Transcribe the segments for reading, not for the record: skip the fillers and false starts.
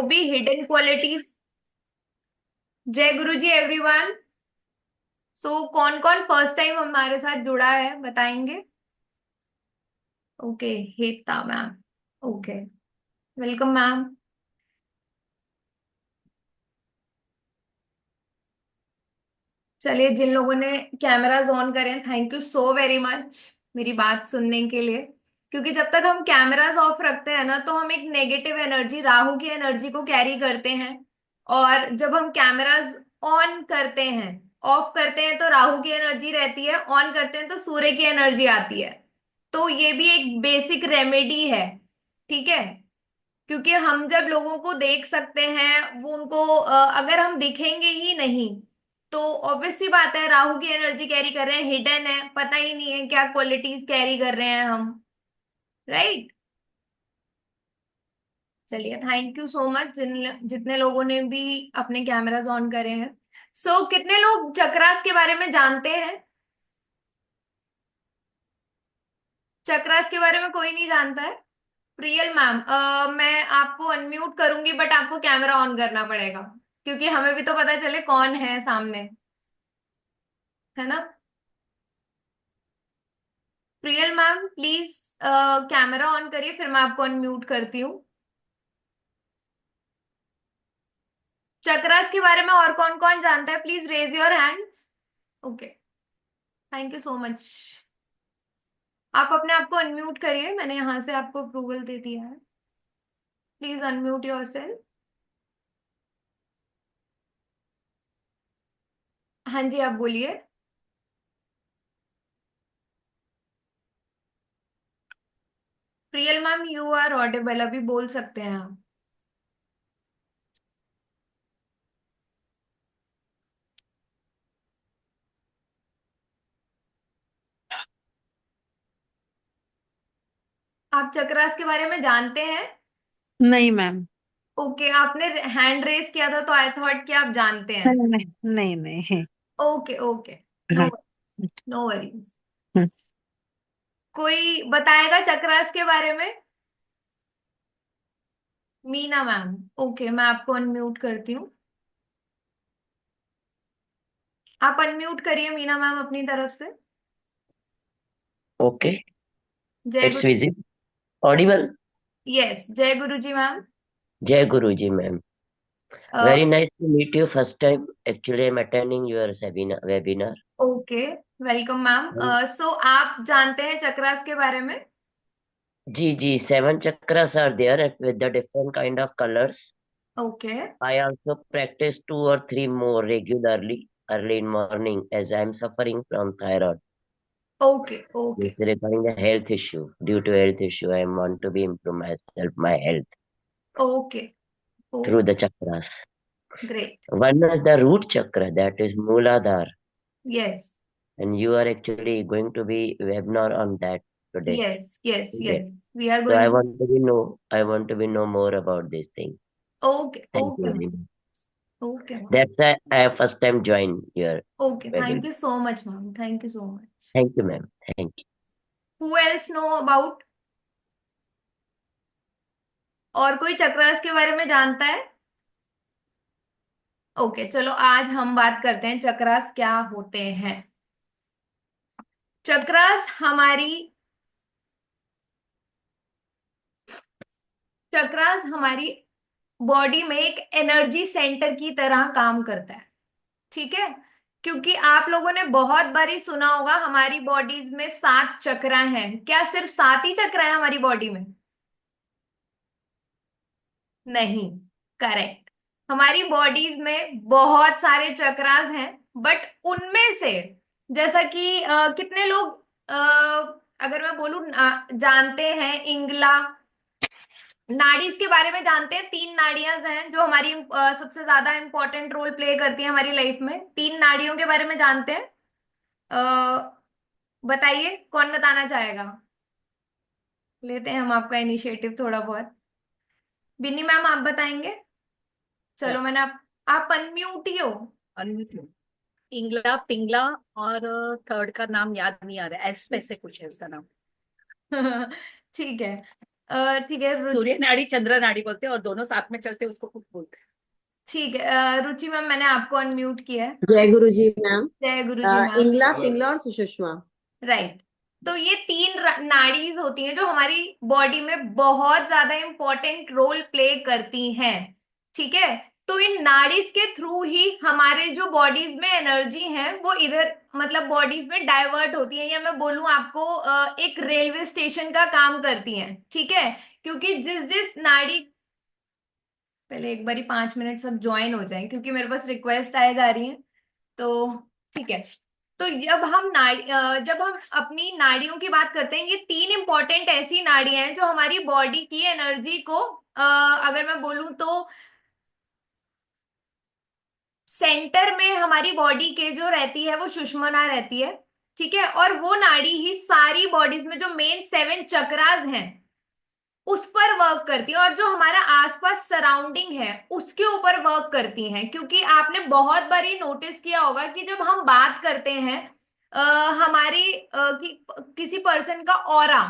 जो भी hidden qualities. जय गुरु जी एवरीवन। सो कौन कौन फर्स्ट टाइम हमारे साथ जुड़ा है बताएंगे? ओके, हेता मैम। Okay, welcome ma'am. चलिए, जिन लोगों ने कैमराज ऑन करें, thank you so very much मेरी बात सुनने के लिए। क्योंकि जब तक हम कैमराज ऑफ रखते हैं ना, तो हम एक नेगेटिव एनर्जी, राहु की एनर्जी को कैरी करते हैं। और जब हम कैमराज ऑन करते हैं, ऑफ करते हैं, तो राहु की एनर्जी रहती है, ऑन करते हैं तो सूर्य की एनर्जी आती है। तो ये भी एक बेसिक रेमेडी है। ठीक है। क्योंकि हम जब लोगों को देख सकते हैं, वो उनको अगर हम दिखेंगे ही नहीं, तो ऑब्वियस सी बात है, राहु की एनर्जी कैरी कर रहे हैं, हिडन है, पता ही नहीं है क्या क्वालिटीज कैरी कर रहे हैं हम। राइट। चलिए, थैंक यू सो मच जितने लोगों ने भी अपने कैमराज ऑन करे हैं। कितने लोग चक्रास के बारे में जानते हैं? चक्रास के बारे में कोई नहीं जानता है? प्रियल मैम, मैं आपको अनम्यूट करूंगी, बट आपको कैमरा ऑन करना पड़ेगा, क्योंकि हमें भी तो पता चले कौन है सामने। है ना? Priyal ma'am, please camera on करिए, फिर मैं आपको अनम्यूट करती हूँ। चक्रास के बारे में और कौन कौन जानता है? Please raise your hands. Okay, thank you so much. आप अपने आप को अनम्यूट करिए, मैंने यहां से आपको अप्रूवल दे दिया है। Please unmute yourself. हाँ जी, आप बोलिए। Priyal ma'am, you are audible, अभी बोल सकते हैं आप। आप चक्रास के बारे में जानते हैं? नहीं मैम। ओके, आपने हैंड रेस किया था, तो आई थॉट कि आप जानते हैं। नहीं नहीं नहीं नहीं। Okay okay. नो, हाँ। No worries. कोई बताएगा चक्रास के बारे में? मीना मैम। ओके, मैं आपको अनम्यूट करती हूँ। आप अनम्यूट करिए मीना मैम अपनी तरफ से। Okay, जय it's Guru. visible, audible. Yes, जय गुरु जी ma'am. Jai Guruji, ma'am. Very nice to meet you first time. Actually, I'm attending your webinar. Okay, welcome ma'am. And आप जानते हैं चक्रास के बारे में? जी, 7 chakras are there with the different kind of colors. Okay I also practice 2 or 3 more regularly early in morning as I'm suffering from thyroid. Okay okay It's regarding the health issue. Due to health issue, I want to be improve myself, my health okay through okay. the chakras. Great. One is the root chakra, that is Mooladhara. Yes And you are actually going to be webinar on that today. Yes yes Okay. Yes, we are So going to. I want to be know more about this thing. Okay Thank okay you very ma'am. much. Okay ma'am. That's why I have first time joined your okay, thank webinar. You so much ma'am, thank you so much. Thank you, ma'am. Thank you. Who else know about? और कोई चक्रास के बारे में जानता है? Okay, चलो आज हम बात करते हैं चक्रास क्या होते हैं। चक्रास हमारी बॉडी में एक एनर्जी सेंटर की तरह काम करता है। ठीक है। क्योंकि आप लोगों ने बहुत बारी सुना होगा, हमारी बॉडीज में 7 चक्र हैं। क्या सिर्फ 7 ही चक्र हैं हमारी बॉडी में? नहीं। करेक्ट। हमारी बॉडीज में बहुत सारे चक्रास हैं, बट उनमें से, जैसा कि कितने लोग, अगर मैं बोलूं, जानते हैं इंगला नाड़ीज के बारे में? जानते हैं 3 नाड़ियां हैं जो हमारी सबसे ज्यादा इंपॉर्टेंट रोल प्ले करती है हमारी लाइफ में। 3 नाड़ियों के बारे में जानते हैं? अ, बताइए, कौन बताना चाहेगा? लेते हैं हम आपका इनिशिएटिव थोड़ा बहुत। बिन्नी मैम, आप बताएंगे? चलो, आप अनम्यूट ही हो। अनम्यूट। इंगला पिंगला और थर्ड का नाम याद नहीं आ रहा है, एस पे से कुछ है उसका नाम। ठीक है। ठीक है सूर्य रुचि। नाड़ी चंद्र नाड़ी बोलते हैं, और दोनों साथ में चलते हैं, उसको कुछ बोलते हैं। ठीक है रुचि मैम, मैंने आपको अनम्यूट किया है। जय गुरु जी मैम। जय गुरु जी मैम। इंगला पिंगला और सुषुम्ना। राइट। तो ये तीन नाड़ीज होती हैं जो हमारी बॉडी में बहुत ज्यादा इंपॉर्टेंट रोल प्ले करती हैं। ठीक है। तो इन नाड़ीज के थ्रू ही हमारे जो बॉडीज में एनर्जी है वो इधर मतलब बॉडीज में डाइवर्ट होती है, या मैं बोलूं आपको एक रेलवे स्टेशन का काम करती हैं। ठीक है। क्योंकि जिस जिस नाड़ी, पहले एक बारी 5 मिनट सब ज्वाइन हो जाएं क्योंकि मेरे पास रिक्वेस्ट आए जा रही है। तो ठीक है। तो जब हम अपनी नाड़ियों की बात करते हैं, ये तीन इंपॉर्टेंट ऐसी नाड़ियां हैं जो हमारी बॉडी की एनर्जी को अगर मैं बोलूं तो सेंटर में हमारी बॉडी के जो रहती है वो सुषुम्ना रहती है। ठीक है। और वो नाड़ी ही सारी बॉडीज में जो मेन 7 चक्रास हैं उस पर वर्क करती है, और जो हमारा आसपास सराउंडिंग है उसके ऊपर वर्क करती हैं। क्योंकि आपने बहुत बारी नोटिस किया होगा कि जब हम बात करते हैं किसी पर्सन का ऑरा,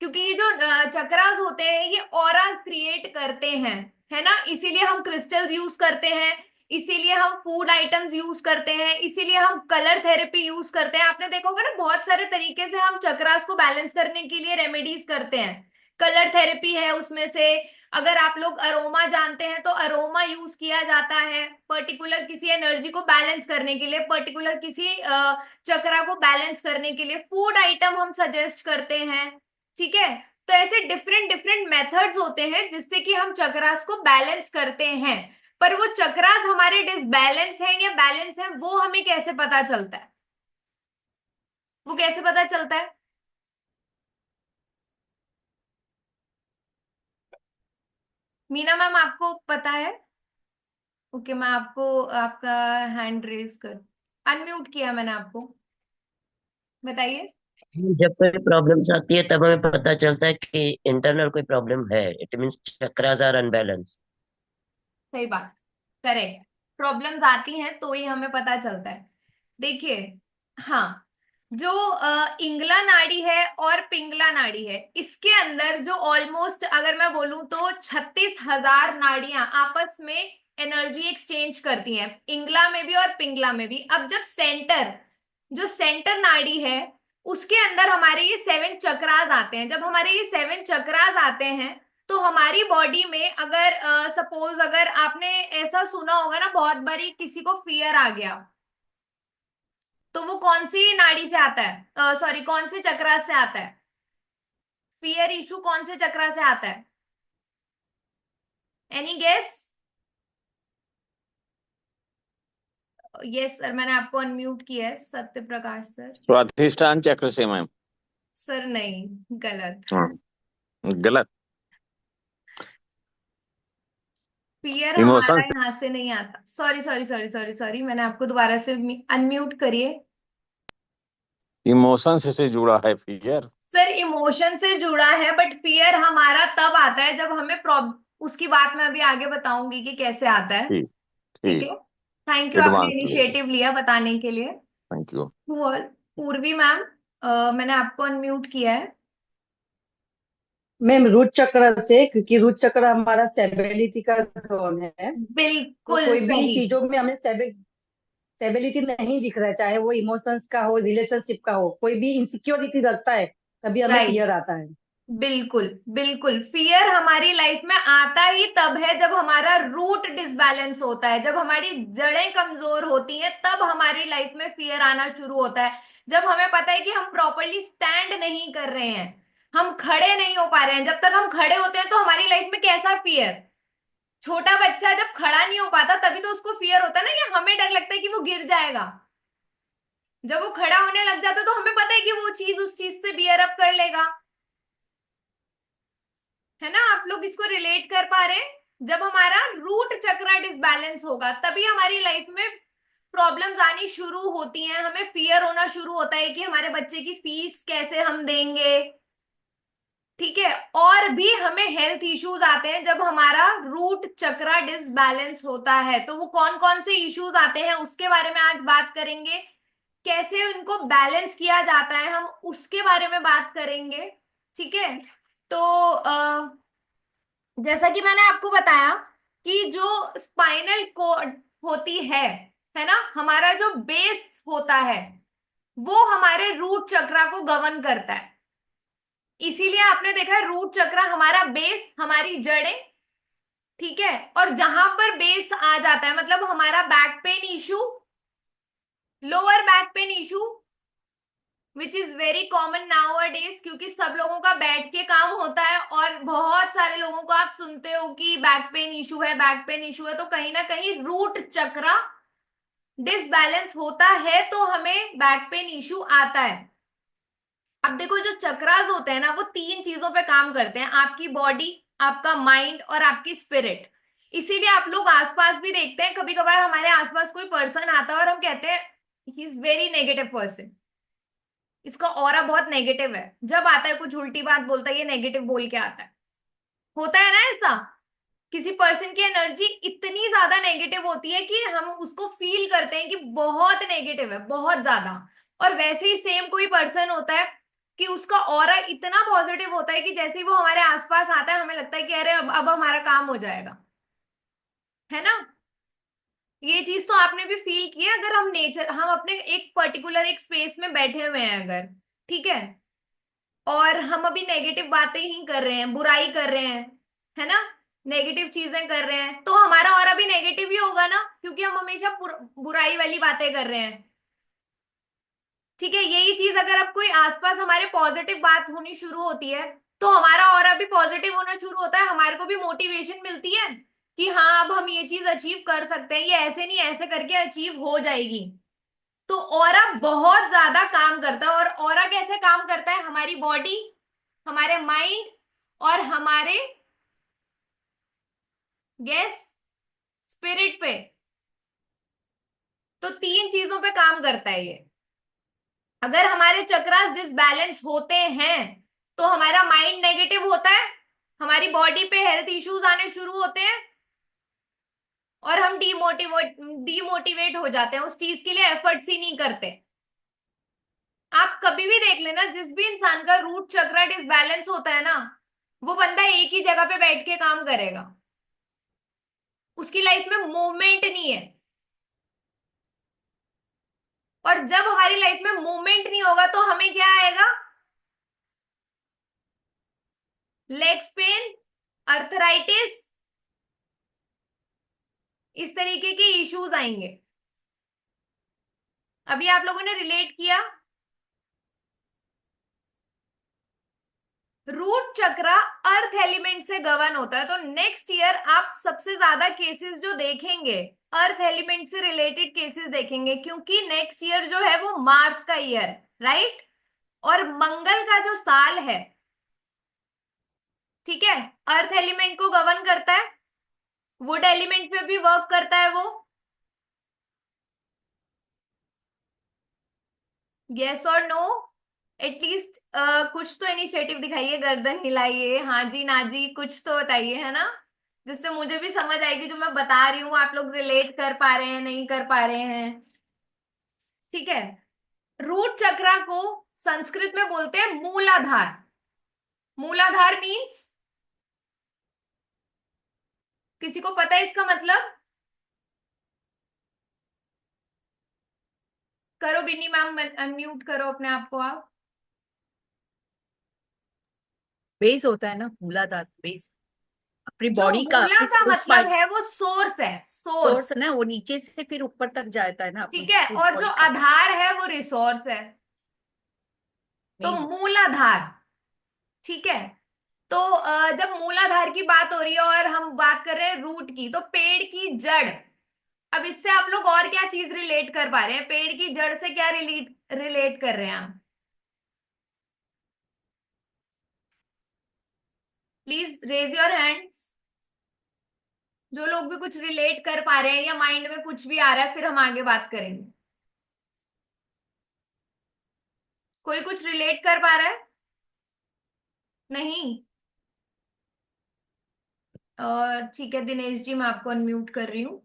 क्योंकि ये जो चक्रास होते हैं ये ऑरा क्रिएट करते हैं, है ना। इसीलिए हम क्रिस्टल्स यूज करते हैं, इसीलिए हम फूड आइटम्स यूज करते हैं, इसीलिए हम कलर थेरेपी यूज करते हैं। आपने देखा होगा ना, बहुत सारे तरीके से हम चक्रास को बैलेंस करने के लिए रेमेडीज करते हैं। कलर थेरेपी है उसमें से। अगर आप लोग अरोमा जानते हैं तो अरोमा यूज किया जाता है पर्टिकुलर किसी एनर्जी को बैलेंस करने के लिए, पर्टिकुलर किसी चक्रा को बैलेंस करने के लिए। फूड आइटम हम सजेस्ट करते हैं। ठीक है। तो ऐसे डिफरेंट डिफरेंट मेथड्स होते हैं जिससे कि हम चक्रास को बैलेंस करते हैं। पर वो चक्रास हमारे डिसबैलेंस हैं या बैलेंस हैं वो हमें कैसे पता चलता है? वो कैसे पता चलता है? मीना मैम आपको पता है? ओके, मैं आपको आपका हैंड रेज कर अनम्यूट किया मैंने आपको। बताइए। जब कोई प्रॉब्लम्स आती है तब हमें पता चलता है कि इंटरनल कोई प्रॉब्लम है, it means chakras are unbalance. सही बात। करेक्ट। प्रॉब्लम्स आती हैं तो ही हमें पता चलता है। देखिए, हाँ, जो इंगला नाड़ी है और पिंगला नाड़ी है इसके अंदर जो ऑलमोस्ट अगर मैं बोलूं तो 36,000 नाड़ियां आपस में एनर्जी एक्सचेंज करती हैं, इंगला में भी और पिंगला में भी। अब जब जो सेंटर नाड़ी है उसके अंदर हमारे ये 7 चक्रास आते हैं। जब हमारे ये 7 चक्रास आते हैं तो हमारी बॉडी में अगर सपोज अगर आपने ऐसा सुना होगा ना, बहुत बारी किसी को फियर आ गया तो वो कौन सी नाड़ी से आता है, सॉरी कौन से चक्र से आता है? फियर इशू कौन से चक्र से आता है? Any guess? यस सर, मैंने आपको अनम्यूट किया है, सत्य प्रकाश सर। स्वाधिष्ठान चक्र से मैम। सर नहीं, गलत। हाँ, गलत। फियर हमारा इमोशंस। यहाँ से नहीं आता। Sorry sorry sorry sorry sorry, मैंने आपको दोबारा से अनम्यूट करिए। इमोशंस से जुड़ा है फियर। सर इमोशन से जुड़ा है, बट फियर हमारा तब आता है जब हमें प्रॉब्लम, उसकी बात मैं अभी आगे बताऊंगी कि कैसे आता है। ठीक। ठीक ठीक। है। थैंक यू, आपने एडवांस में। इनिशिएटिव लिया बताने के लिए। Thank you. पूर्वी मैम, मैंने आपको अनम्यूट किया है। मैम रूट चक्र से, क्योंकि रूट चक्र हमारा स्टेबिलिटी का जोन है। तो बिल्कुल कोई भी सही। चीजों में हमें स्टेबिलिटी नहीं दिख रहा है, चाहे वो इमोशंस का हो, रिलेशनशिप का हो, कोई भी इनसिक्योरिटी रखता है तभी हमें राइट। फियर आता है। बिल्कुल बिल्कुल, फियर हमारी लाइफ में आता ही तब है जब हमारा रूट डिसबैलेंस होता है, जब हमारी जड़ें कमजोर होती हैं तब हमारी लाइफ में फियर आना शुरू होता है। जब हमें पता है कि हम प्रॉपरली स्टैंड नहीं कर रहे हैं, हम खड़े नहीं हो पा रहे हैं। जब तक हम खड़े होते हैं तो हमारी लाइफ में कैसा फियर? छोटा बच्चा जब खड़ा नहीं हो पाता तभी तो उसको फियर होता है ना, कि हमें डर लगता है कि वो गिर जाएगा। जब वो खड़ा होने लग जाता है तो हमें पता है कि वो चीज उस चीज से बियर अप कर लेगा। है ना, आप लोग इसको रिलेट कर पा रहे हैं? जब हमारा रूट चक्र डिसबैलेंस होगा तभी हमारी लाइफ में प्रॉब्लम्स आनी शुरू होती हैं, हमें फियर होना शुरू होता है कि हमारे बच्चे की फीस कैसे हम देंगे। ठीक है। और भी हमें हेल्थ इश्यूज आते हैं जब हमारा रूट चक्र डिसबैलेंस होता है। तो वो कौन कौन से इश्यूज आते हैं उसके बारे में आज बात करेंगे, कैसे उनको बैलेंस किया जाता है हम उसके बारे में बात करेंगे। ठीक है। तो जैसा कि मैंने आपको बताया कि जो स्पाइनल कॉर्ड होती है ना, हमारा जो बेस होता है वो हमारे रूट चक्रा को गवर्न करता है। इसीलिए आपने देखा है रूट चक्रा हमारा बेस, हमारी जड़ें, ठीक है। और जहां पर बेस आ जाता है मतलब हमारा back pain issue, lower back pain issue, which is very common now a days, क्योंकि सब लोगों का बैठ के काम होता है और बहुत सारे लोगों को आप सुनते हो कि बैक पेन इशू है, बैक पेन इशू है। तो कहीं ना कहीं रूट चक्रा डिसबैलेंस होता है तो हमें बैक पेन इशू आता है। अब देखो जो चक्रास होते हैं ना वो तीन चीजों पे काम करते हैं, आपकी बॉडी, आपका माइंड और आपकी स्पिरिट। इसीलिए आप लोग आसपास भी देखते हैं, कभी कभार हमारे आसपास कोई पर्सन आता है और हम कहते हैं he is very negative person, इसका ऑरा बहुत नेगेटिव है। जब आता है कुछ उल्टी बात बोलता है, ये नेगेटिव बोल के आता है। होता है ना ऐसा, किसी पर्सन की एनर्जी इतनी ज्यादा नेगेटिव होती है कि हम उसको फील करते हैं कि बहुत नेगेटिव है, बहुत ज्यादा। और वैसे ही सेम कोई पर्सन होता है कि उसका ऑरा इतना पॉजिटिव होता है कि जैसे ही वो हमारे आसपास आता है हमें लगता है कि अरे अब हमारा काम हो जाएगा, है ना। ये चीज तो आपने भी फील किया, अगर हम अपने एक पर्टिकुलर एक स्पेस में बैठे हुए हैं अगर, ठीक है, और हम अभी नेगेटिव बातें ही कर रहे हैं, बुराई कर रहे हैं, है ना, नेगेटिव चीजें कर रहे हैं, तो हमारा ऑरा भी नेगेटिव ही होगा ना, क्योंकि हम हमेशा बुराई वाली बातें कर रहे हैं। ठीक है, यही चीज अगर अब कोई आसपास हमारे पॉजिटिव बात होनी शुरू होती है तो हमारा ऑरा भी पॉजिटिव होना शुरू होता है, हमारे को भी मोटिवेशन मिलती है कि हाँ अब हम ये चीज अचीव कर सकते हैं, ये ऐसे नहीं ऐसे करके अचीव हो जाएगी। तो ऑरा बहुत ज्यादा काम करता है। और ऑरा कैसे काम करता है, हमारी बॉडी, हमारे माइंड और हमारे गैस स्पिरिट पे, तो तीन चीजों पे काम करता है ये। अगर हमारे चक्रास डिसबैलेंस होते हैं तो हमारा माइंड नेगेटिव होता है, हमारी बॉडी पे हेल्थ इश्यूज आने शुरू होते हैं और हम डीमोटिवेट हो जाते हैं, उस चीज के लिए एफर्ट्स ही नहीं करते। आप कभी भी देख लेना, जिस भी इंसान का रूट चक्र डिसबैलेंस होता है ना, वो बंदा एक ही जगह पे बैठ के काम करेगा, उसकी लाइफ में मूवमेंट नहीं है। और जब हमारी लाइफ में मूवमेंट नहीं होगा तो हमें क्या आएगा, लेग्स पेन, अर्थराइटिस, इस तरीके के इश्यूज आएंगे। अभी आप लोगों ने रिलेट किया, रूट चक्र अर्थ एलिमेंट से गवर्न होता है। तो नेक्स्ट ईयर आप सबसे ज्यादा केसेस जो देखेंगे अर्थ एलिमेंट से रिलेटेड केसेस देखेंगे, क्योंकि नेक्स्ट ईयर जो है वो मार्स का ईयर, राइट, और मंगल का जो साल है, ठीक है, अर्थ एलिमेंट को गवर्न करता है, वुड एलिमेंट पे भी वर्क करता है वो। यस और नो, एटलीस्ट कुछ तो इनिशिएटिव दिखाइए, गर्दन हिलाइए, हाँ जी ना जी, कुछ तो बताइए, है ना, जिससे मुझे भी समझ आएगी जो मैं बता रही हूँ आप लोग रिलेट कर पा रहे हैं नहीं कर पा रहे हैं। ठीक है, रूट चक्रा को संस्कृत में बोलते हैं मूलाधार। मूलाधार मीन्स, किसी को पता है इसका मतलब? करो बिन्नी मैम, अनम्यूट करो अपने आप को आप। बेस होता है ना, मूलाधार बेस अपनी जो बॉडी का, मूला इस का उस मतलब है वो सोर्स है, सोर्स। सोर्स ना, वो नीचे से फिर ऊपर तक जाता है ना अपनी ठीक है, पूरी और जो बॉडी का आधार है वो रिसोर्स है, तो मेन। मूलाधार। ठीक है, तो जब मूलाधार की बात हो रही है और हम बात कर रहे हैं रूट की, तो पेड़ की जड़। अब इससे आप लोग और क्या चीज रिलेट कर पा रहे हैं, पेड़ की जड़ से क्या रिलेट रिलेट कर रहे हैं आप? प्लीज रेज योर हैंड्स, जो लोग भी कुछ रिलेट कर पा रहे हैं या माइंड में कुछ भी आ रहा है, फिर हम आगे बात करेंगे। कोई कुछ रिलेट कर पा रहा है? नहीं? और ठीक है दिनेश जी, मैं आपको अनम्यूट कर रही हूँ,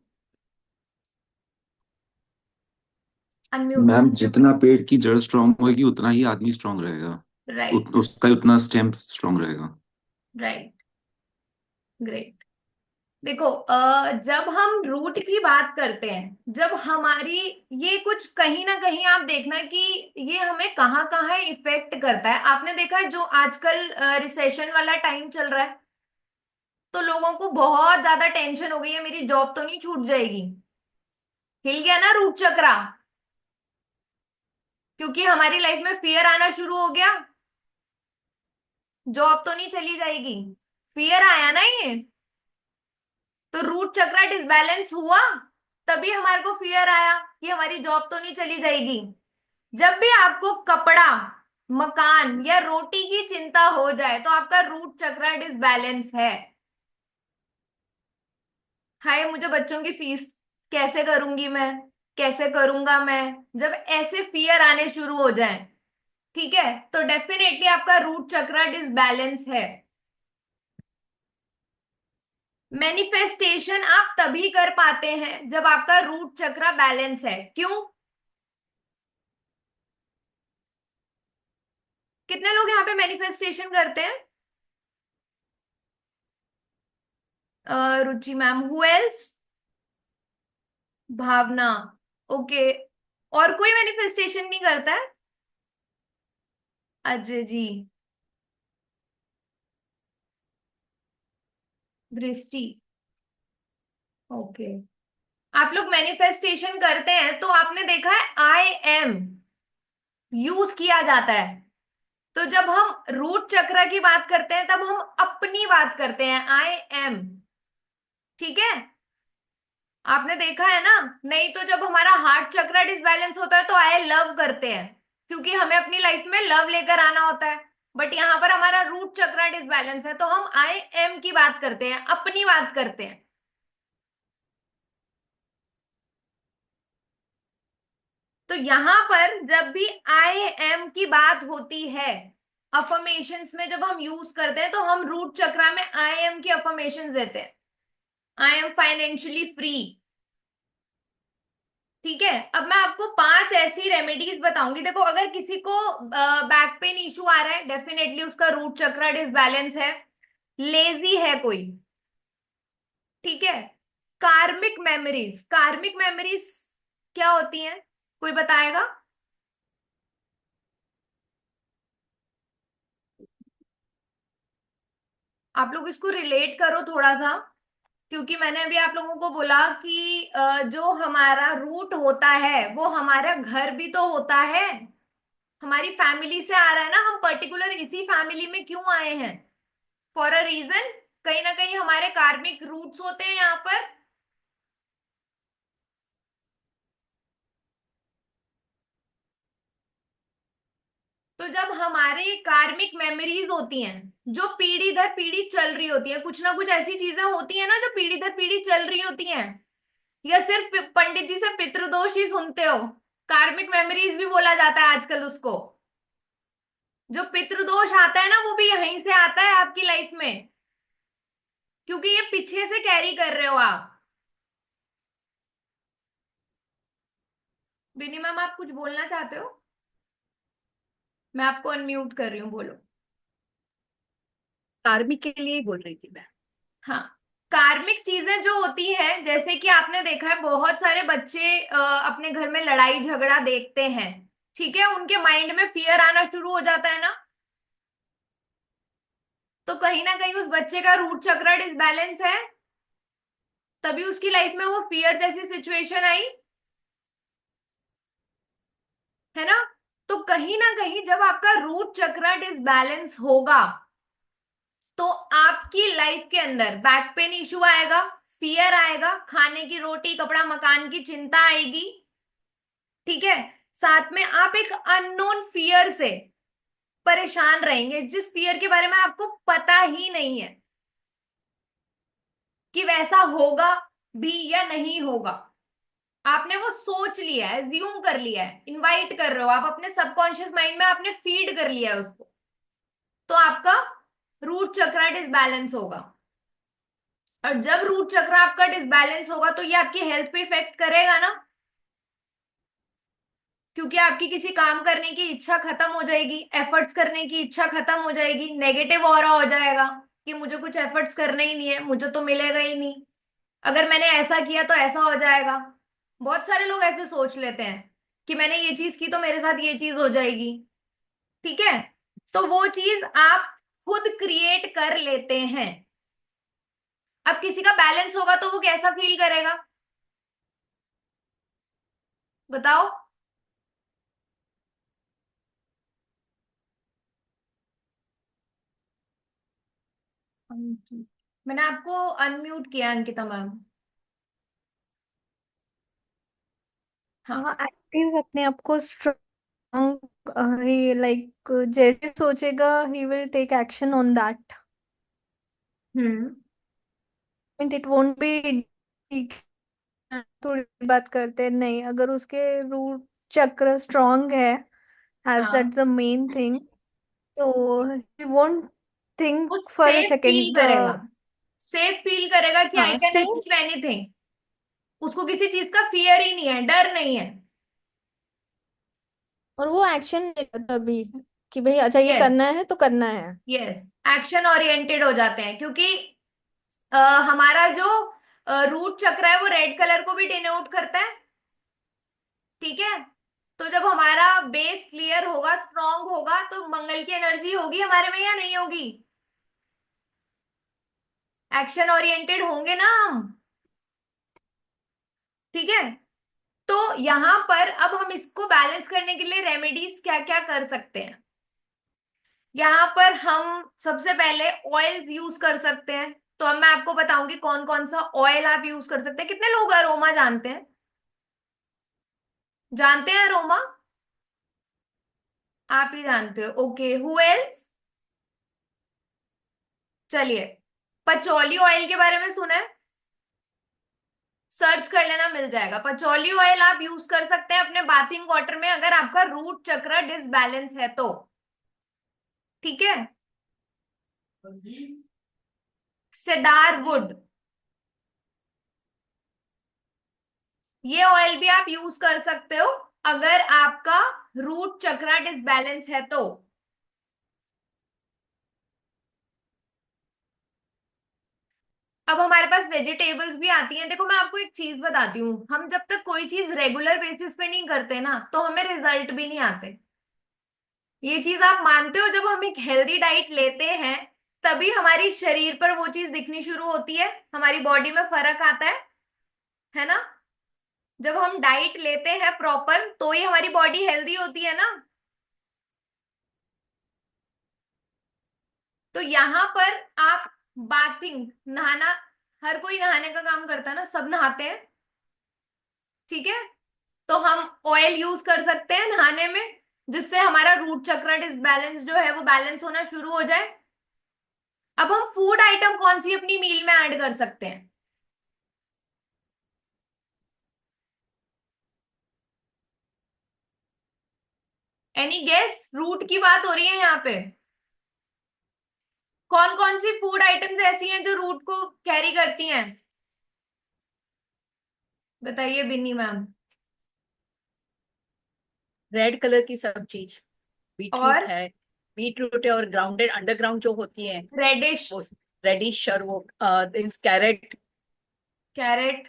अनम्यूट मैम जितना पेड़ की जड़ स्ट्रांग होगी उतना ही आदमी स्ट्रांग रहेगा, राइट। उसका उतना स्टेम स्ट्रांग रहेगा। Right, great. देखो, जब हम रूट की बात करते हैं, जब हमारी ये कुछ कहीं ना कहीं आप देखना कि ये हमें कहाँ कहाँ इफेक्ट करता है। आपने देखा है जो आजकल रिसेशन वाला टाइम चल रहा है, तो लोगों को बहुत ज्यादा टेंशन हो गई है, मेरी जॉब तो नहीं छूट जाएगी। हिल गया ना रूट चक्रा, क्योंकि हमारी लाइफ में फियर आना शुरू हो गया, जॉब तो नहीं चली जाएगी। फियर आया ना ये, तो रूट चक्रा डिसबैलेंस हुआ, तभी हमारे को फियर आया कि हमारी जॉब तो नहीं चली जाएगी। जब भी आपको कपड़ा, मकान या रोटी की चिंता हो जाए, तो आपका रूट चक्रा डिसबैलेंस है। हाय, मुझे बच्चों की फीस कैसे करूंगी मैं, कैसे करूंगा मैं, जब ऐसे फियर आने शुरू हो जाए, ठीक है, तो डेफिनेटली आपका रूट चक्रा डिसबैलेंस है। मैनिफेस्टेशन आप तभी कर पाते हैं जब आपका रूट चक्रा बैलेंस है। क्यों? कितने लोग यहाँ पे मैनिफेस्टेशन करते हैं? Ruchi ma'am, who else? Bhavana, okay. और कोई मैनिफेस्टेशन नहीं करता है? अजय जी, दृष्टि, ओके। आप लोग मैनिफेस्टेशन करते हैं तो आपने देखा है आई एम यूज किया जाता है। तो जब हम रूट चक्र की बात करते हैं तब हम अपनी बात करते हैं, आई एम। ठीक है, आपने देखा है ना? नहीं तो जब हमारा हार्ट चक्र डिसबैलेंस होता है तो आई लव करते हैं, क्योंकि हमें अपनी लाइफ में लव लेकर आना होता है। बट यहाँ पर हमारा रूट चक्र डिसबैलेंस है, तो हम आई एम की बात करते हैं, अपनी बात करते हैं। तो यहां पर जब भी आई एम की बात होती है, अफर्मेशंस में जब हम यूज करते हैं, तो हम रूट चक्र में आई एम की अफर्मेशंस देते हैं। I am financially free. ठीक है, अब मैं आपको 5 ऐसी रेमेडीज बताऊंगी। देखो, अगर किसी को बैक पेन इशू आ रहा है, डेफिनेटली उसका रूट चक्र डिसबैलेंस है। लेजी है कोई, ठीक है। कार्मिक मेमोरीज, कार्मिक मेमोरीज क्या होती हैं, कोई बताएगा? आप लोग इसको रिलेट करो थोड़ा सा, क्योंकि मैंने अभी आप लोगों को बोला कि जो हमारा रूट होता है वो हमारा घर भी तो होता है, हमारी फैमिली से आ रहा है ना। हम पर्टिकुलर इसी फैमिली में क्यों आए हैं? For a reason. कहीं ना कहीं हमारे कार्मिक रूट्स होते हैं यहाँ पर। तो जब हमारे कार्मिक मेमोरीज होती हैं, जो पीढ़ी दर पीढ़ी चल रही होती है, कुछ ना कुछ ऐसी चीजें होती है ना जो पीढ़ी दर पीढ़ी चल रही होती हैं, या सिर्फ पंडित जी से पितृदोष ही सुनते हो? कार्मिक मेमोरीज भी बोला जाता है आजकल उसको। जो पितृदोष आता है ना, वो भी यहीं से आता है आपकी लाइफ में, क्योंकि ये पीछे से कैरी कर रहे हो आप। बिनी मैम, आप कुछ बोलना चाहते हो? मैं आपको अनम्यूट कर रही हूँ, बोलो। कार्मिक के लिए ही बोल रही थी मैं। हाँ, कार्मिक चीजें जो होती हैं, जैसे कि आपने देखा है बहुत सारे बच्चे अपने घर में लड़ाई झगड़ा देखते हैं, ठीक है, उनके माइंड में फियर आना शुरू हो जाता है ना। तो कहीं ना कहीं उस बच्चे का रूट चक्र डिसबैलेंस है, तभी उसकी लाइफ में वो फियर जैसी सिचुएशन आई, है ना। तो कहीं ना कहीं जब आपका रूट चक्र डिसबैलेंस होगा, तो आपकी लाइफ के अंदर बैक पेन इशू आएगा, फियर आएगा, खाने की रोटी कपड़ा मकान की चिंता आएगी, ठीक है। साथ में आप एक अननोन फियर से परेशान रहेंगे, जिस फियर के बारे में आपको पता ही नहीं है कि वैसा होगा भी या नहीं होगा। आपने वो सोच लिया है, ज्यूम कर लिया है, इनवाइट कर रहे हो आप अपने सबकॉन्शियस माइंड में, आपने फीड कर लिया है उसको। तो आपका रूट चक्र डिसबैलेंस होगा। और जब रूट चक्र आपका डिसबैलेंस होगा, तो ये आपकी हेल्थ पे इफेक्ट करेगा ना, क्योंकि आपकी किसी काम करने की इच्छा खत्म हो जाएगी, एफर्ट्स करने की इच्छा खत्म हो जाएगी, नेगेटिव ऑरा हो जाएगा। कि मुझे कुछ एफर्ट्स करने ही नहीं है, मुझे तो मिलेगा ही नहीं, अगर मैंने ऐसा किया तो ऐसा हो जाएगा। बहुत सारे लोग ऐसे सोच लेते हैं कि मैंने ये चीज की तो मेरे साथ ये चीज हो जाएगी। ठीक है, तो वो चीज आप खुद क्रिएट कर लेते हैं। अब किसी का बैलेंस होगा तो वो कैसा फील करेगा, बताओ। मैंने आपको अनम्यूट किया अंकिता मैम। हाँ। हाँ, एक्टिव अपने आप को स्ट्रॉन्ग, ही लाइक जैसे सोचेगा ही will take action on that hmm. And it won't be. थोड़ी बात करते हैं नहीं, अगर उसके रूट चक्र स्ट्रांग है, एज हाँ, दैट्स द मेन थिंग, तो ही वोंट वो think for a safe feel second. करेगा, सेफ फील करेगा कि आई हाँ, कैन सेम। Achieve anything. उसको किसी चीज का फियर ही नहीं है, डर नहीं है। और वो एक्शन लेगा तभी कि भाई अच्छा ये यस, करना है तो करना है। यस, एक्शन ओरिएंटेड हो जाते हैं, क्योंकि हमारा जो रूट चक्र है वो रेड कलर को भी डिनोट करता है। ठीक है, तो जब हमारा बेस क्लियर होगा, स्ट्रांग होगा, तो मंगल की एनर्जी होगी हमारे में या नहीं होगी? एक्शन ओरिएंटेड होंगे ना हम। ठीक है, तो यहां पर अब हम इसको बैलेंस करने के लिए रेमेडीज क्या क्या कर सकते हैं। यहाँ पर हम सबसे पहले ऑयल्स यूज कर सकते हैं। तो अब मैं आपको बताऊंगी कौन कौन सा ऑयल आप यूज कर सकते हैं। कितने लोग अरोमा जानते हैं? जानते हैं अरोमा? आप ही जानते हो, ओके। Who else? चलिए, पचौली ऑयल के बारे में सुना है? सर्च कर लेना, मिल जाएगा। पचौली ऑयल आप यूज कर सकते हैं अपने बाथिंग वाटर में, अगर आपका रूट चक्र डिसबैलेंस है तो। ठीक है, सेडार वुड, ये ऑयल भी आप यूज कर सकते हो अगर आपका रूट चक्र डिसबैलेंस है तो। अब हमारे पास वेजिटेबल्स भी आती हैं। देखो, मैं आपको एक चीज बताती हूँ, हम जब तक कोई चीज रेगुलर बेसिस पे नहीं करते ना, तो हमें रिजल्ट भी नहीं आते। ये चीज आप मानते हो? जब हम एक हेल्दी डाइट लेते हैं तभी हमारी शरीर पर वो चीज दिखनी शुरू होती है, हमारी बॉडी में फर्क आता है ना? जब हम डाइट लेते हैं प्रॉपर तो ही हमारी बॉडी हेल्दी होती है ना। तो यहाँ पर आप बाथिंग, नहाना, हर कोई नहाने का काम करता है ना, सब नहाते हैं। ठीक है, तो हम ऑयल यूज कर सकते हैं नहाने में, जिससे हमारा रूट चक्र डिसबैलेंस जो है वो बैलेंस होना शुरू हो जाए। अब हम फूड आइटम कौन सी अपनी मील में ऐड कर सकते हैं? Any guess? रूट की बात हो रही है यहाँ पे। कौन कौन सी फूड आइटम्स ऐसी हैं जो रूट को कैरी करती हैं? बताइए बिन्नी मैम। रेड कलर की सब चीज, बीटरूट और है, बीटरूट है, और ग्राउंडेड अंडरग्राउंड जो होती है रेडिश, वो रेडिश, और वो कैरेट, कैरेट,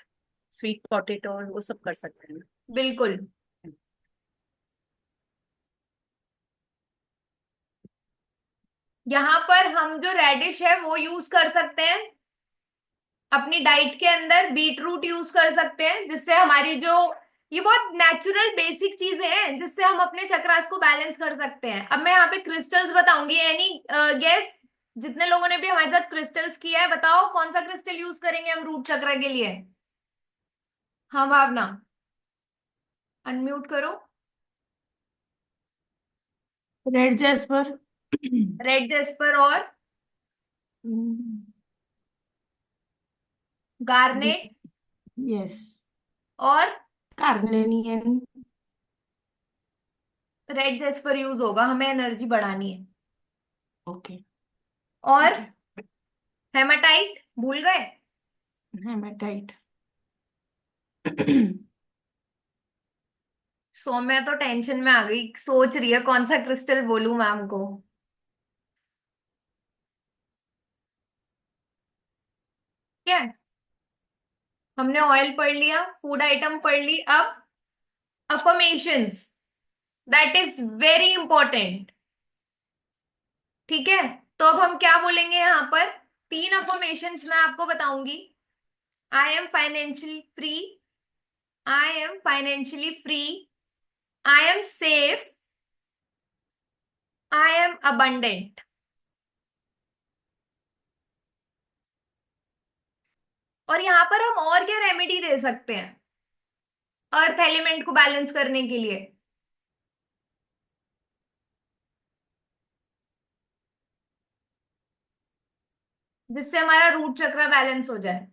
स्वीट पोटैटो, और वो सब कर सकते हैं। बिल्कुल। यहाँ पर हम जो रेडिश है वो यूज कर सकते हैं अपनी डाइट के अंदर। बीट रूट यूज कर सकते हैं, जिससे हमारी जो, ये बहुत नेचुरल बेसिक चीजें हैं जिससे हम अपने चक्रास को बैलेंस कर सकते हैं। अब मैं यहाँ पे क्रिस्टल्स बताऊंगी। Any guess? जितने लोगों ने भी हमारे साथ क्रिस्टल्स किया है, बताओ कौन सा क्रिस्टल यूज करेंगे हम रूट चक्र के लिए? हाँ भावना, अनम्यूट करो। Red jasper. रेड जेस्पर और गार्नेट यस। और कार्नेलियन। रेड जेस्पर यूज होगा, हमें एनर्जी बढ़ानी है। ओके। और ठीक है। हेमाटाइट भूल गए? हेमेटाइट। सौम्या तो टेंशन में आ गई, सोच रही है कौन सा क्रिस्टल बोलूं मैम को। ठीक है, हमने ऑयल पढ़ लिया, फूड आइटम पढ़ ली, अब affirmations, that is very important. ठीक है, तो अब हम क्या बोलेंगे यहाँ पर? 3 अफर्मेशंस मैं आपको बताऊंगी। I am financially free, I am financially free, I am safe, I am abundant. और यहां पर हम और क्या रेमेडी दे सकते हैं अर्थ एलिमेंट को बैलेंस करने के लिए? जिससे हमारा रूट चक्र बैलेंस हो जाए।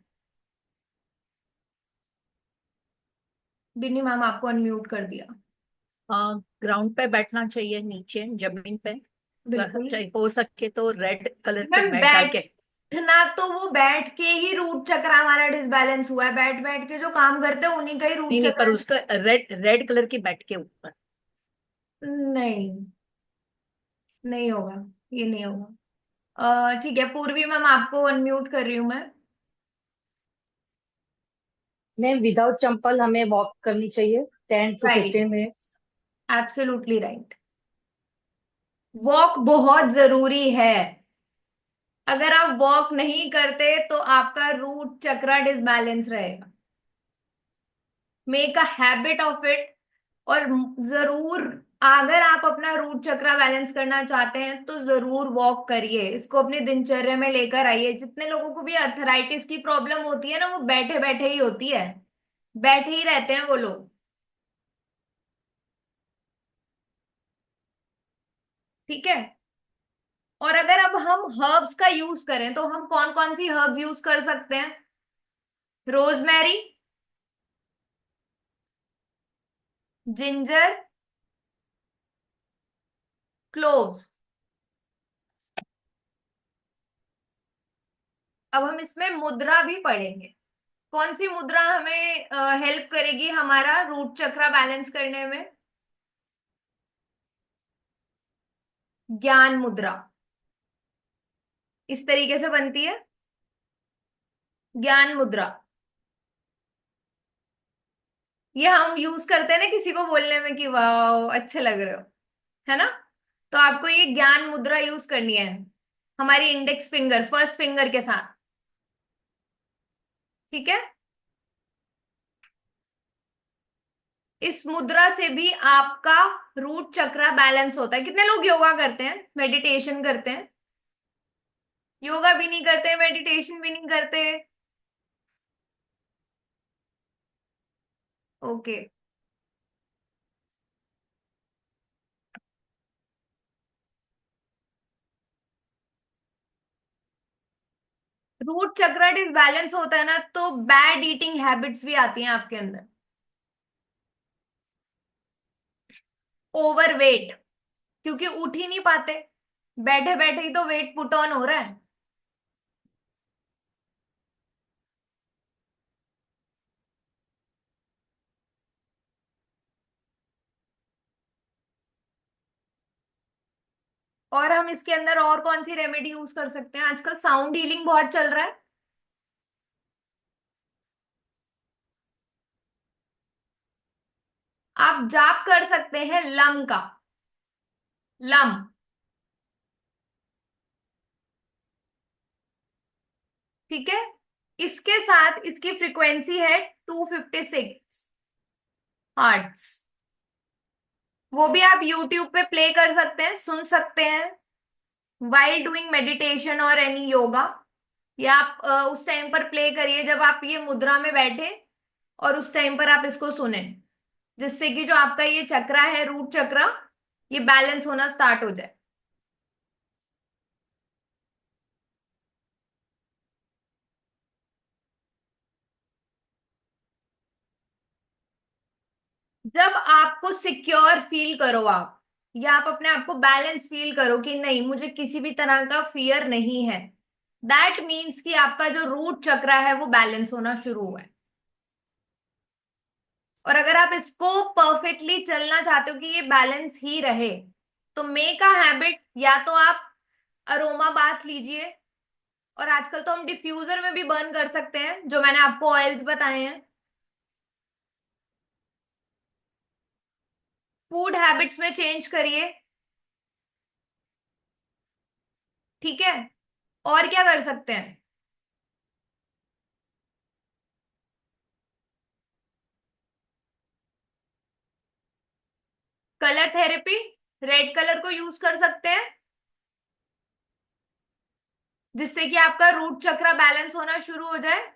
बिन्नी मैम, आपको अनम्यूट कर दिया। ग्राउंड पे बैठना चाहिए, नीचे जमीन पे। बिल्कुल चाहे हो सके तो रेड कलर के मैम, मैट डाल के। बैठना तो वो बैठ के ही रूट चक्र हमारा डिसबैलेंस हुआ है, बैठ बैठ के जो काम करते हैं उन्हीं का ही रूट नहीं नहीं, पर चक्र। उसका रेड रेड कलर की मैट के ऊपर। नहीं, नहीं होगा, ये नहीं होगा। ठीक है, पूर्वी मैम आपको अनम्यूट कर रही हूँ मैं। मैम विदाउट चंपल हमें वॉक करनी चाहिए 10 to right, 15 minutes. Absolutely right. Walk बहुत जरूरी है। अगर आप वॉक नहीं करते तो आपका रूट चक्र डिसबैलेंस रहेगा। Make a habit of it. और जरूर, अगर आप अपना रूट चक्र बैलेंस करना चाहते हैं तो जरूर वॉक करिए, इसको अपनी दिनचर्या में लेकर आइए। जितने लोगों को भी अर्थराइटिस की प्रॉब्लम होती है ना, वो बैठे बैठे ही होती है, बैठे ही रहते हैं वो लोग। ठीक है, और अगर अब हम हर्ब्स का यूज करें तो हम कौन कौन सी हर्ब्स यूज कर सकते हैं? Rosemary, ginger, cloves. अब हम इसमें मुद्रा भी पढ़ेंगे। कौन सी मुद्रा हमें हेल्प करेगी हमारा रूट चक्र बैलेंस करने में? ज्ञान मुद्रा। इस तरीके से बनती है ज्ञान मुद्रा। ये हम यूज करते हैं ना किसी को बोलने में कि वाह अच्छे लग रहे हो, है ना? तो आपको ये ज्ञान मुद्रा यूज करनी है हमारी इंडेक्स फिंगर, फर्स्ट फिंगर के साथ। ठीक है, इस मुद्रा से भी आपका रूट चक्र बैलेंस होता है। कितने लोग योगा करते हैं, मेडिटेशन करते हैं? योगा भी नहीं करते, मेडिटेशन भी नहीं करते। ओके, रूट चक्र डिसबैलेंस होता है ना, तो बैड ईटिंग हैबिट्स भी आती हैं आपके अंदर। ओवरवेट, क्योंकि उठ ही नहीं पाते, बैठे बैठे ही तो वेट पुट ऑन हो रहा है। और हम इसके अंदर और कौन सी रेमेडी यूज कर सकते हैं? आजकल साउंड हीलिंग बहुत चल रहा है। आप जाप कर सकते हैं लम का, लम। ठीक है, इसके साथ इसकी फ्रीक्वेंसी है 256 हर्ट्ज। वो भी आप यूट्यूब पे प्ले कर सकते हैं, सुन सकते हैं वाइल डूइंग मेडिटेशन और एनी योगा। या आप उस टाइम पर प्ले करिए जब आप ये मुद्रा में बैठे, और उस टाइम पर आप इसको सुने, जिससे कि जो आपका ये चक्र है रूट चक्र, ये बैलेंस होना स्टार्ट हो जाए। जब आपको सिक्योर फील करो आप, या आप अपने आप को बैलेंस फील करो कि नहीं मुझे किसी भी तरह का फियर नहीं है, दैट मीन्स कि आपका जो रूट चक्र है वो बैलेंस होना शुरू हुआ है। और अगर आप इसको परफेक्टली चलना चाहते हो कि ये बैलेंस ही रहे, तो मेक अ हैबिट, या तो आप अरोमा बाथ लीजिए, और आजकल तो हम डिफ्यूजर में भी बर्न कर सकते हैं, जो मैंने आपको ऑयल्स बताए हैं। फूड हैबिट्स में चेंज करिए, ठीक है। और क्या कर सकते हैं? कलर थेरेपी, रेड कलर को यूज कर सकते हैं, जिससे कि आपका रूट चक्र बैलेंस होना शुरू हो जाए।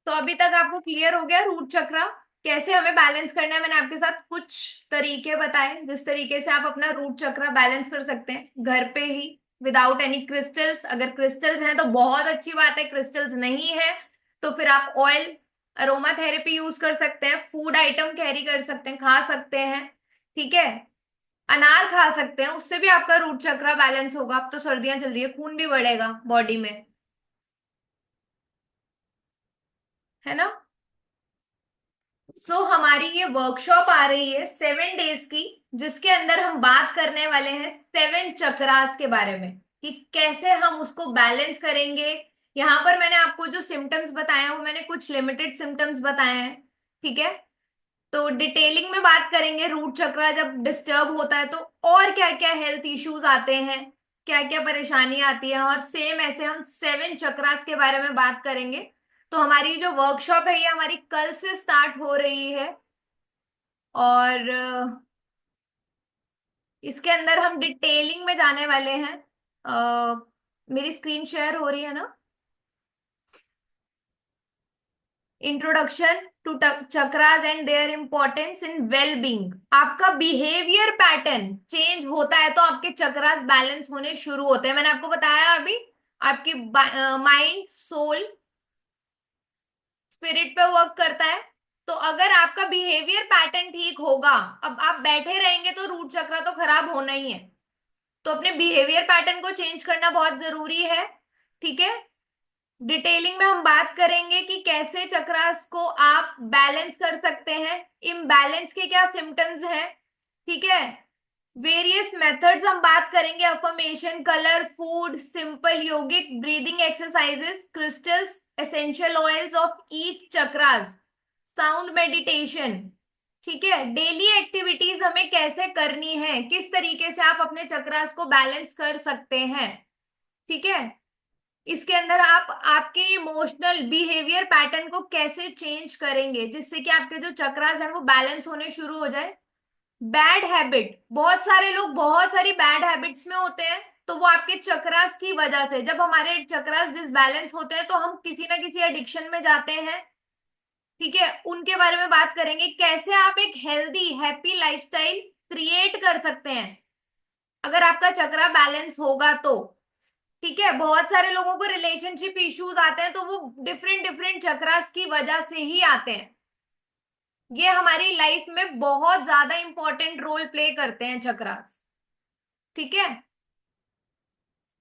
तो अभी तक आपको क्लियर हो गया रूट चक्र कैसे हमें बैलेंस करना है। मैंने आपके साथ कुछ तरीके बताए जिस तरीके से आप अपना रूट चक्र बैलेंस कर सकते हैं घर पे ही, विदाउट एनी क्रिस्टल्स। अगर क्रिस्टल्स हैं तो बहुत अच्छी बात है, क्रिस्टल्स नहीं है तो फिर आप ऑयल अरोमा थेरेपी यूज कर सकते हैं, फूड आइटम कैरी कर सकते हैं, खा सकते हैं, ठीक है। अनार खा सकते हैं, उससे भी आपका रूट चक्र बैलेंस होगा। अब तो सर्दियां चल रही है, खून भी बढ़ेगा बॉडी में, है ना। हमारी ये वर्कशॉप आ रही है 7 डेज की, जिसके अंदर हम बात करने वाले हैं 7 चक्रास के बारे में, कि कैसे हम उसको बैलेंस करेंगे। यहाँ पर मैंने आपको जो सिम्टम्स बताए हैं वो मैंने कुछ लिमिटेड सिम्टम्स बताए हैं, ठीक है। तो डिटेलिंग में बात करेंगे, रूट चक्र जब डिस्टर्ब होता है तो और क्या क्या हेल्थ इश्यूज आते हैं, क्या क्या परेशानी आती है, और सेम ऐसे हम 7 चक्रास के बारे में बात करेंगे। तो हमारी जो वर्कशॉप है ये हमारी कल से स्टार्ट हो रही है, और इसके अंदर हम डिटेलिंग में जाने वाले हैं। मेरी स्क्रीन शेयर हो रही है ना। Introduction to chakras and their importance in well being. आपका बिहेवियर पैटर्न चेंज होता है तो आपके चक्रास बैलेंस होने शुरू होते हैं। मैंने आपको बताया अभी, आपकी माइंड, सोल, स्पिरिट पे वर्क करता है। तो अगर आपका बिहेवियर पैटर्न ठीक होगा, अब आप बैठे रहेंगे तो रूट चक्र तो खराब होना ही है, तो अपने बिहेवियर पैटर्न को चेंज करना बहुत जरूरी है, ठीक है। डिटेलिंग में हम बात करेंगे कि कैसे चक्रास को आप बैलेंस कर सकते हैं, इम्बैलेंस के क्या सिम्टम्स हैं, ठीक है। वेरियस मेथड्स हम बात करेंगे, affirmation, colour, food, simple yogic breathing exercises, crystals, essential oils of each chakras, sound meditation, ठीक है। डेली एक्टिविटीज हमें कैसे करनी है, किस तरीके से आप अपने चक्रास को बैलेंस कर सकते हैं, ठीक है। इसके अंदर आप आपके इमोशनल बिहेवियर पैटर्न को कैसे चेंज करेंगे जिससे कि आपके जो चक्रास हैं वो बैलेंस होने शुरू हो जाए। बैड हैबिट, बहुत सारे लोग बहुत सारी बैड हैबिट्स में होते हैं, तो वो आपके चक्रास की वजह से, जब हमारे चक्रास डिसबैलेंस होते हैं तो हम किसी ना किसी एडिक्शन में जाते हैं, ठीक है। उनके बारे में बात करेंगे, कैसे आप एक हेल्दी हैप्पी लाइफस्टाइल क्रिएट कर सकते हैं अगर आपका चक्रा बैलेंस होगा तो, ठीक है। बहुत सारे लोगों को रिलेशनशिप इश्यूज आते हैं तो वो डिफरेंट डिफरेंट चक्रास की वजह से ही आते हैं। ये हमारी लाइफ में बहुत ज्यादा इंपॉर्टेंट रोल प्ले करते हैं चक्रास, ठीक है।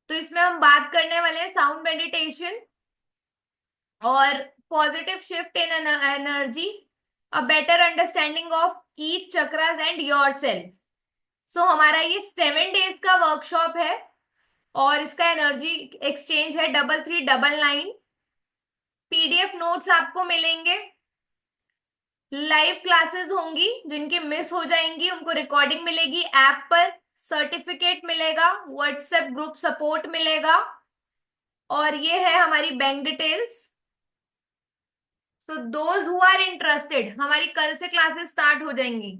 तो इसमें हम बात करने वाले हैं साउंड मेडिटेशन और positive shift in energy, a better understanding of each chakras and yourself. हमारा ये 7 डेज का वर्कशॉप है और इसका एनर्जी एक्सचेंज है 3399। पीडीएफ नोट्स आपको मिलेंगे, लाइव क्लासेस होंगी, जिनकी मिस हो जाएंगी उनको रिकॉर्डिंग मिलेगी ऐप पर, सर्टिफिकेट मिलेगा, व्हाट्सएप ग्रुप सपोर्ट मिलेगा, और ये है हमारी बैंक डिटेल्स। तो दोज हु आर इंटरेस्टेड, हमारी कल से क्लासेस स्टार्ट हो जाएंगी।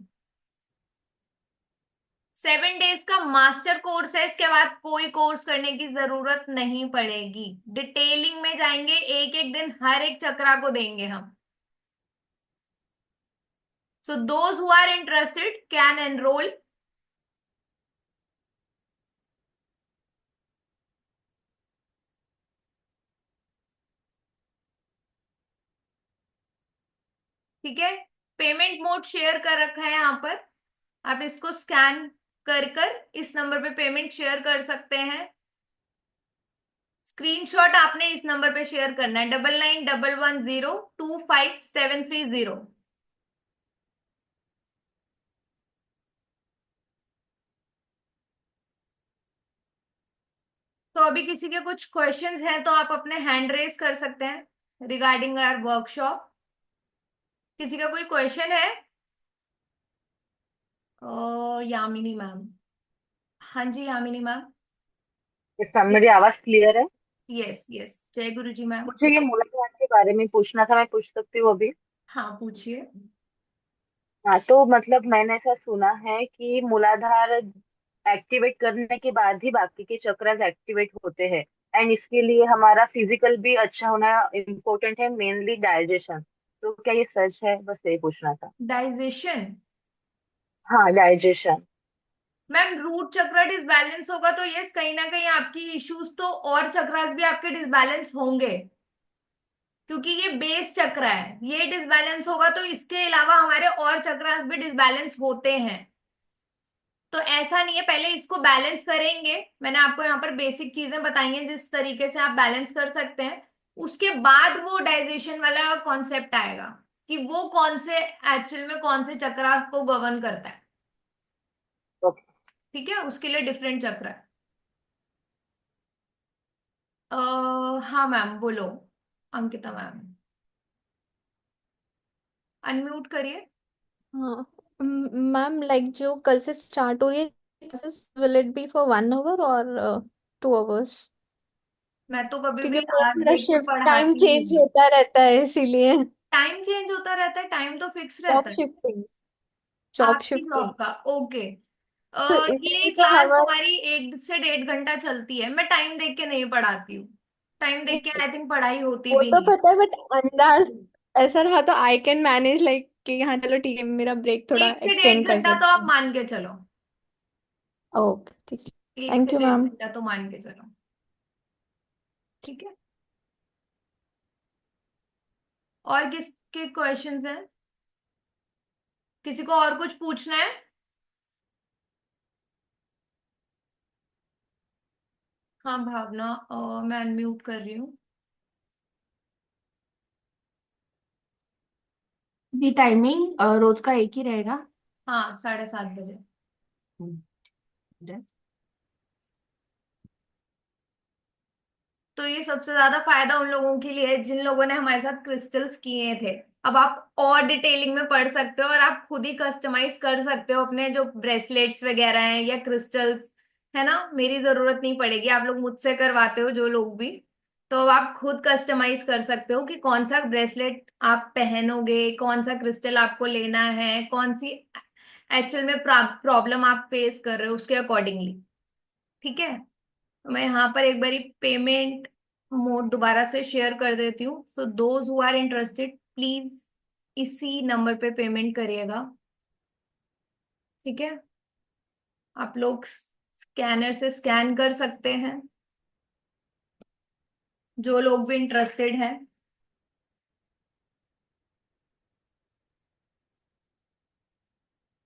7 डेज का मास्टर कोर्स है, इसके बाद कोई कोर्स करने की जरूरत नहीं पड़ेगी। डिटेलिंग में जाएंगे, एक एक दिन हर एक चक्रा को देंगे हम। So those who are interested can enroll. ठीक है, पेमेंट मोड शेयर कर रखा है यहाँ पर, आप इसको स्कैन कर कर इस नंबर पे पेमेंट शेयर कर सकते हैं। स्क्रीनशॉट आपने इस नंबर पे शेयर करना है, 9911025730। तो अभी किसी के कुछ क्वेश्चंस हैं तो आप अपने हैंड रेस कर सकते हैं रिगार्डिंग आवर वर्कशॉप। किसी का कोई क्वेश्चन है? यामिनी मैम। हाँ जी यामिनी मैम। इस मैम मेरी आवाज क्लियर है? यस यस, जय गुरु जी मैम। मुझे ये मूलाधार के बारे में पूछना था, मैं पूछ सकती हूँ अभी? हाँ पूछिए। हाँ, तो मतलब मैंने ऐसा सुना है कि मूलाधार एक्टिवेट करने के बाद ही बाकी के चक्रास एक्टिवेट होते हैं। एंड इसके लिए हमारा फिजिकल भी अच्छा होना इम्पोर्टेंट है, मेनली डाइजेशन। तो क्या ये सच है? बस यही पूछना था। डाइजेशन। हाँ, डाइजेशन। मैम रूट चक्र डिसबैलेंस होगा तो यस, कहीं ना कहीं आपकी इश्यूज तो और चक्रास भी आपके डिसबैलेंस होंगे, क्योंकि ये बेस चक्र है। ये डिसबैलेंस होगा तो इसके अलावा हमारे और चक्रास भी डिसबैलेंस होते हैं। तो ऐसा नहीं है, पहले इसको बैलेंस करेंगे। मैंने आपको यहाँ पर बेसिक चीजें बताई हैं जिस तरीके से आप बैलेंस कर सकते हैं। उसके बाद वो डाइजेशन वाला कॉन्सेप्ट आएगा कि वो कौन से एक्चुअल में कौन से चक्र को गवर्न करता है। ओके। ठीक है, उसके लिए डिफरेंट चक्र है। हाँ मैम बोलो, अंकिता मैम अनम्यूट करिए। हाँ मैम, लाइक जो कल से स्टार्ट हो रही है classes, will it be for 1 hour और 2 आवर्स? मैं तो कभी क्योंकि भी मेरा आज थोड़ा देख के शिफ्ट टाइम पढ़ाती नहीं चेंज हूँ। होता रहता है इसीलिए। टाइम चेंज होता रहता है, टाइम तो फिक्स रहता जॉब है। शिफ्टिंग। जॉब आपकी शिफ्टिंग। जॉब का ओके। तो ये इसलिए तो क्लास हमारा हमारी 1 से 1.5 घंटा चलती है। मैं टाइम देख के नहीं पढ़ाती हूँ। टाइम देख के आई थिंक पढ़ाई होती वो भी तो नहीं। पता है, बट अंदाज ऐसा रहा तो आई कैन मैनेज, लाइक कि हाँ चलो ठीक है, मेरा ब्रेक थोड़ा एक से एक्सटेंड डेढ़ कर घंटा तो सकते आप हैं। मान के चलो। ओके ठीक है। एक से थैंक यू डेढ़ मैम। घंटा तो मान के चलो। ठीक है। और किसके क्वेश्चंस हैं? किसी को और कुछ पूछना है? हाँ भावना, मैं अनम्यूट कर रही हूँ। ये टाइमिंग रोज का एक ही रहेगा? हाँ 7:30 बजे। हम्म, डन। तो ये सबसे ज्यादा फायदा उन लोगों के लिए है जिन लोगों ने हमारे साथ क्रिस्टल्स किए थे। अब आप और डिटेलिंग में पढ़ सकते हो और आप खुद ही कस्टमाइज कर सकते हो अपने जो ब्रेसलेट्स वगैरह हैं या क्रिस्टल्स, है ना। मेरी जरूरत नहीं पड़ेगी, आप लोग मुझसे करवाते हो जो लोग भी। तो अब आप खुद कस्टमाइज कर सकते हो कि कौन सा ब्रेसलेट आप पहनोगे, कौन सा क्रिस्टल आपको लेना है, कौन सी एक्चुअल में प्रॉब्लम आप फेस कर रहे हो उसके अकॉर्डिंगली। ठीक है। तो मैं यहाँ पर एक बारी पेमेंट मोड दोबारा से शेयर कर देती हूँ। So those who are interested please इसी नंबर पे पेमेंट करिएगा। ठीक है। आप लोग स्कैनर से स्कैन कर सकते हैं जो लोग भी इंटरेस्टेड हैं।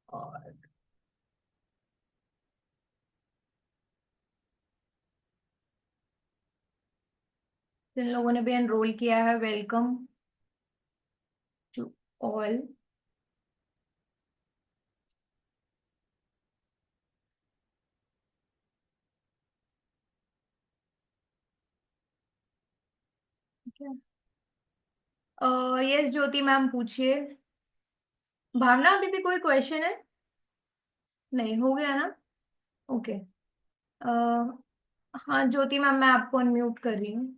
और जिन लोगों ने भी एनरोल किया है, वेलकम टू ऑल। ठीक है। यस ज्योति मैम पूछिए। भावना अभी भी कोई क्वेश्चन है? नहीं, हो गया ना। ओके। हाँ ज्योति मैम, मैं आपको अनम्यूट कर रही हूँ।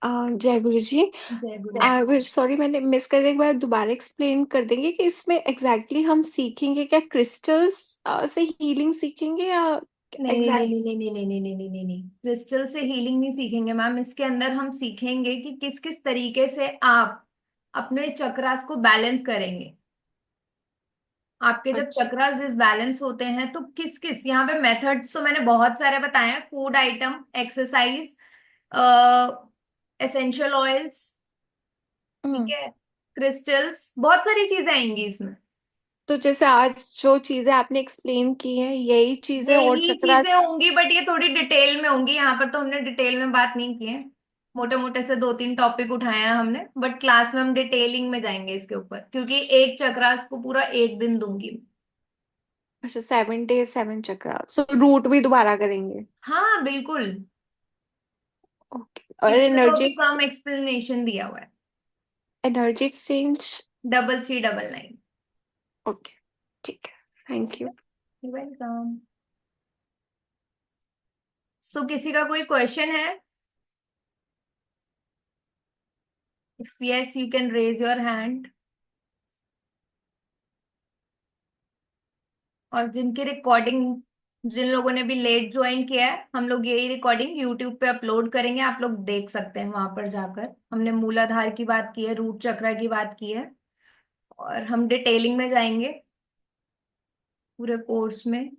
जय गुरु जी। जय गुरु। सॉरी मैंने मिस कर दिया, एक बार दोबारा एक्सप्लेन कर देंगे कि इसमें एग्जैक्टली हम सीखेंगे क्या? क्रिस्टल्स से हीलिंग सीखेंगे या नहीं नहीं एग्जैक्ट? नहीं नहीं नहीं नहीं नहीं नहीं नहीं नहीं नहीं, क्रिस्टल से हीलिंग नहीं सीखेंगे मैम। इसके अंदर हम सीखेंगे कि किस किस तरीके से आप अपने चक्रास को बैलेंस करेंगे। आपके जब अच्छा। चक्रास डिसबैलेंस होते हैं तो किस किस यहाँ पे मेथड्स तो मैंने बहुत सारे बताए हैं। Food item, exercise, essential oils, ठीक हम्म। है, क्रिस्टल्स, बहुत सारी चीजें आएंगी इसमें। तो जैसे आज जो चीजें आपने एक्सप्लेन की हैं यही चीजें और यही चक्रा। चीजें होंगी बट ये थोड़ी डिटेल में होंगी। यहाँ पर तो हमने डिटेल में बात नहीं की है। मोटे मोटे से 2-3 टॉपिक उठाए हैं हमने, बट क्लास में हम डिटेलिंग में जाएंगे इसके ऊपर, क्योंकि एक चक्रास को पूरा एक दिन दूंगी। अच्छा, 7 days 7 चक्रा, सो रूट भी दोबारा करेंगे? हाँ बिल्कुल, ओके। और इसमें तो अभी कम एक्सप्लेनेशन दिया हुआ है। Energy exchange? 3399। ओके, ठीक है, थैंक यू। वेलकम। सो किसी का कोई क्वेश्चन है? If yes you can raise your hand. और जिनकी रिकॉर्डिंग, जिन लोगों ने भी लेट ज्वाइन किया है, हम लोग यही रिकॉर्डिंग यूट्यूब पे अपलोड करेंगे, आप लोग देख सकते हैं वहां पर जाकर। हमने मूलाधार की बात की है, रूट चक्र की बात की है, और हम डिटेलिंग में जाएंगे पूरे कोर्स में।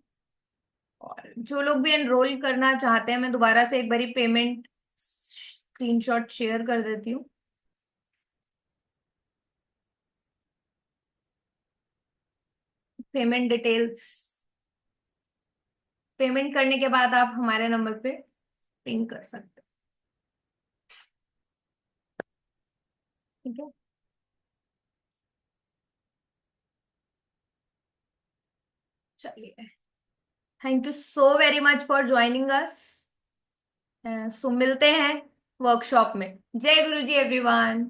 और जो लोग भी एनरोल करना चाहते हैं, मैं दोबारा से एक बारी पेमेंट स्क्रीनशॉट शेयर कर देती हूँ। पेमेंट डिटेल्स, पेमेंट करने के बाद आप हमारे नंबर पे पिंग कर सकते हैं, ठीक है? चलिए, thank you so very much for joining us. So मिलते हैं वर्कशॉप में। जय गुरु जी एवरीवन।